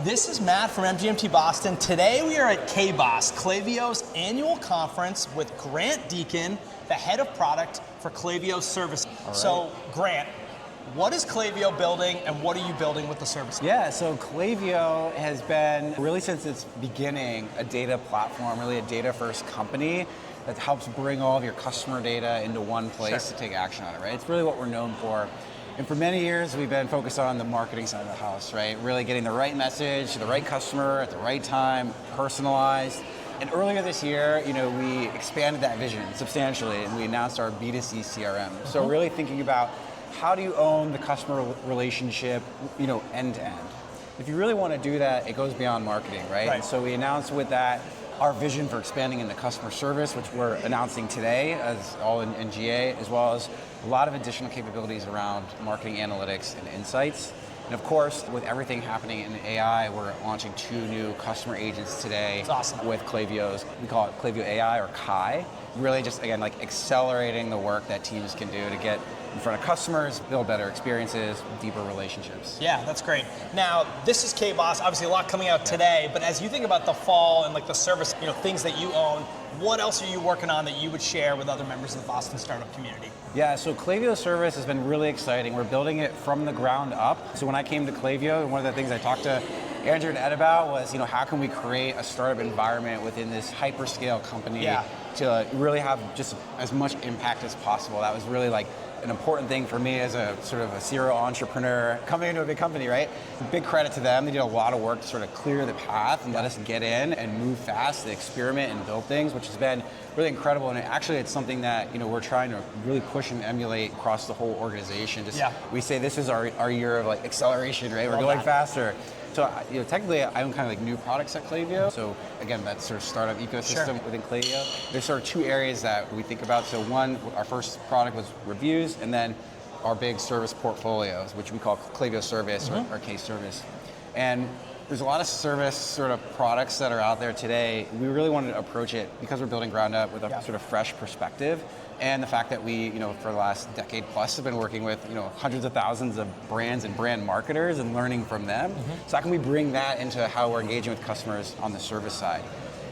This is Matt from MGMT Boston. Today we are at KBOS, Klaviyo's annual conference with Grant Deken, the head of product for Klaviyo Service. Right. So Grant, what is Klaviyo building and what are you building with the service? Yeah, so Klaviyo has been, really since its beginning, a data platform, really a data-first company that helps bring all of your customer data into one place to take action on it, right? It's really what we're known for. And for many years, we've been focused on the marketing side of the house, right? Really getting the right message to the right customer at the right time, personalized. And earlier this year, we expanded that vision substantially and we announced our B2C CRM. So really thinking about how do you own the customer relationship, end to end. If you really want to do that, it goes beyond marketing, right? And so we announced with that our vision for expanding into customer service, which we're announcing today as all in GA, as well as a lot of additional capabilities around marketing analytics and insights. And of course, with everything happening in AI, we're launching 2 new customer agents today. That's awesome. With Klaviyo's, we call it Klaviyo AI or Kai. Really just, again, like accelerating the work that teams can do to get in front of customers, build better experiences, deeper relationships. Yeah, that's great. Now, this is KBOS, obviously a lot coming out today, but as you think about the fall and like the service, things that you own, what else are you working on that you would share with other members of the Boston startup community? Yeah, so Klaviyo Service has been really exciting. We're building it from the ground up. So when I came to Klaviyo, one of the things I talked to Andrew and Ed about was, how can we create a startup environment within this hyperscale company to really have just as much impact as possible. That was really like an important thing for me as a sort of a serial entrepreneur coming into a big company, right? Big credit to them. They did a lot of work to sort of clear the path and let us get in and move fast, to experiment and build things, which has been really incredible. And it's something that we're trying to really push and emulate across the whole organization. We say this is our year of like acceleration, right? We're going faster. So, technically, I own kind of like new products at Klaviyo. So again, that sort of startup ecosystem within Klaviyo. There's sort of 2 areas that we think about. So one, our first product was reviews, and then our big service portfolios, which we call Klaviyo Service or K-Service. And there's a lot of service sort of products that are out there today. We really wanted to approach it because we're building ground up with a sort of fresh perspective. And the fact that we, for the last decade plus have been working with, hundreds of thousands of brands and brand marketers and learning from them. So how can we bring that into how we're engaging with customers on the service side?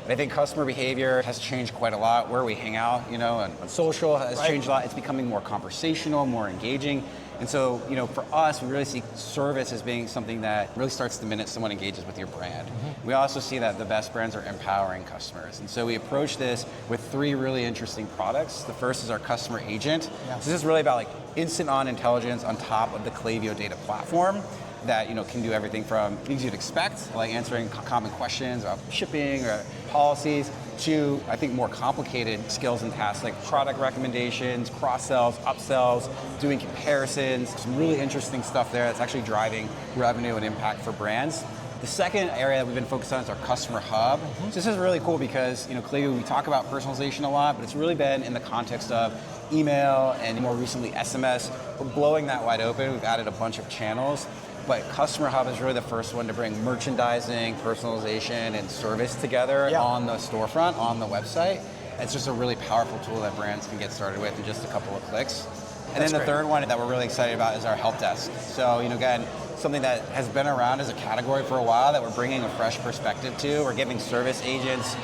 And I think customer behavior has changed quite a lot. Where we hang out, on social has changed a lot. It's becoming more conversational, more engaging. And so, for us, we really see service as being something that really starts the minute someone engages with your brand. We also see that the best brands are empowering customers. And so we approach this with 3 really interesting products. The first is our customer agent. So this is really about like instant on intelligence on top of the Klaviyo data platform that can do everything from things you'd expect, like answering common questions about shipping or policies, to I think more complicated skills and tasks like product recommendations, cross-sells, upsells, doing comparisons, some really interesting stuff there that's actually driving revenue and impact for brands. The second area that we've been focused on is our customer hub. So this is really cool because Klaviyo, we talk about personalization a lot, but it's really been in the context of email and more recently SMS. We're blowing that wide open. We've added a bunch of channels. But Customer Hub is really the first one to bring merchandising, personalization, and service together on the storefront, on the website. It's just a really powerful tool that brands can get started with in just a couple of clicks. And then the third one that we're really excited about is our help desk. So, again, something that has been around as a category for a while that we're bringing a fresh perspective to. We're giving service agents,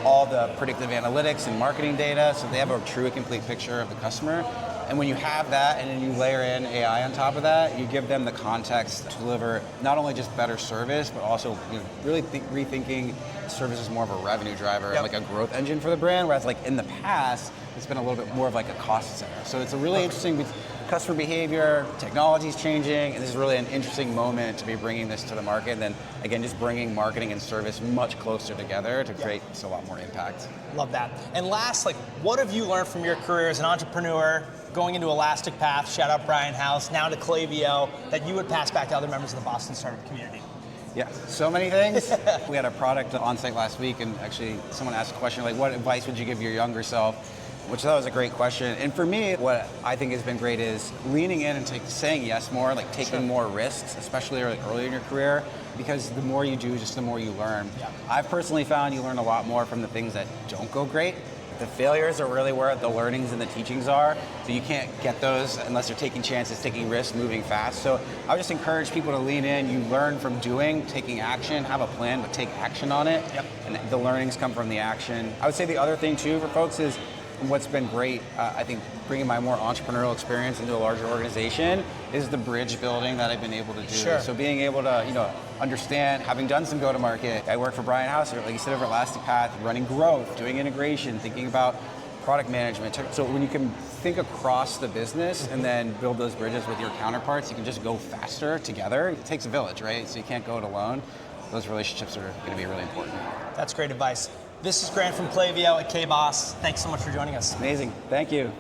all the predictive analytics and marketing data so they have a true and complete picture of the customer. And when you have that and then you layer in AI on top of that, you give them the context to deliver not only just better service, but also really rethinking service as more of a revenue driver and like a growth engine for the brand, whereas like in the past, it's been a little bit more of like a cost center. So it's a really interesting customer behavior, technology's changing, and this is really an interesting moment to be bringing this to the market. And then again, just bringing marketing and service much closer together to create a lot more impact. Love that. And last, what have you learned from your career as an entrepreneur, going into Elastic Path, shout out Brian House, now to Klaviyo, that you would pass back to other members of the Boston startup community? Yeah, so many things. We had a product on site last week, and actually someone asked a question like, what advice would you give your younger self? Which I thought was a great question. And for me, what I think has been great is leaning in and saying yes more, like taking more risks, especially early in your career, because the more you do, just the more you learn. I've personally found you learn a lot more from the things that don't go great The failures are really where the learnings and the teachings are. So you can't get those unless you're taking chances, taking risks, moving fast. So I would just encourage people to lean in. You learn from doing, taking action, have a plan, but take action on it. Yep. And the learnings come from the action. I would say the other thing too for folks is what's been great, I think bringing my more entrepreneurial experience into a larger organization is the bridge building that I've been able to do. Sure. So being able to, understand, having done some go-to-market, I work for Brian Hauser, like you said, over Elasticpath, running growth, doing integration, thinking about product management. So when you can think across the business and then build those bridges with your counterparts, you can just go faster together. It takes a village, right? So you can't go it alone. Those relationships are going to be really important. That's great advice. This is Grant from Klaviyo at KBoss. Thanks so much for joining us. Amazing. Thank you.